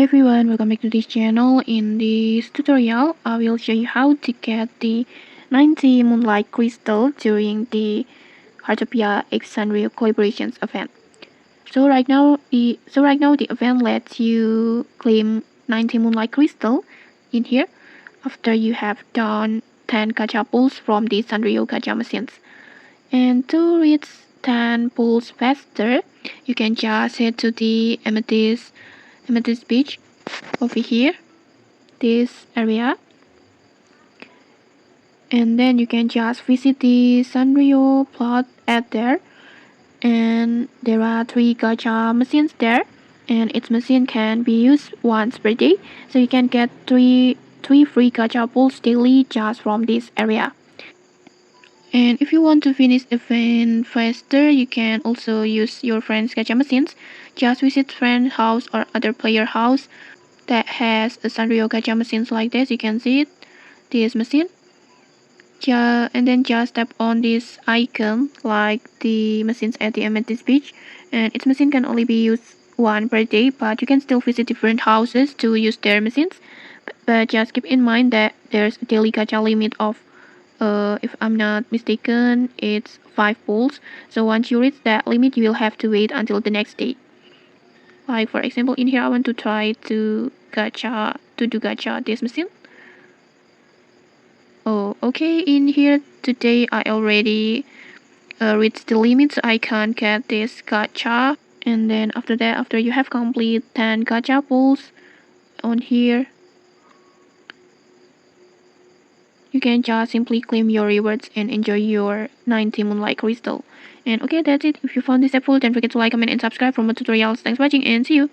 everyone, welcome back to this channel. In this tutorial, I will show you how to get the 90 Moonlight Crystal during the Heartopia Sanrio collaborations event. So right now the event lets you claim 90 Moonlight Crystal in here after you have done 10 gacha pulls from the Sanrio gacha machines. And to reach 10 pulls faster, you can just head to the Amethyst beach over here, this area, and then you can just visit the Sanrio plot at there, and there are 3 gacha machines there, and each machine can be used once per day, so you can get three free gacha pulls daily just from this area. And if you want to finish event faster, you can also use your friend's gacha machines. Just visit friend's house or other player house that has a Sanrio gacha machines like this. You can see it, this machine. And then just tap on this icon like the machines at the Amethyst beach, and its machine can only be used one per day, but you can still visit different houses to use their machines. But just keep in mind that there's a daily gacha limit of if I'm not mistaken, it's 5 pulls. So once you reach that limit, you will have to wait until the next day. Like for example, in here I want to try to do gacha this machine. Oh, okay, in here today I already reached the limit, so I can't get this gacha. And then after that, after you have complete 10 gacha pulls on here, you can just simply claim your rewards and enjoy your 90 Moonlight Crystal. And okay, that's it. If you found this helpful, don't forget to like, comment, and subscribe for more tutorials. Thanks for watching, and see you!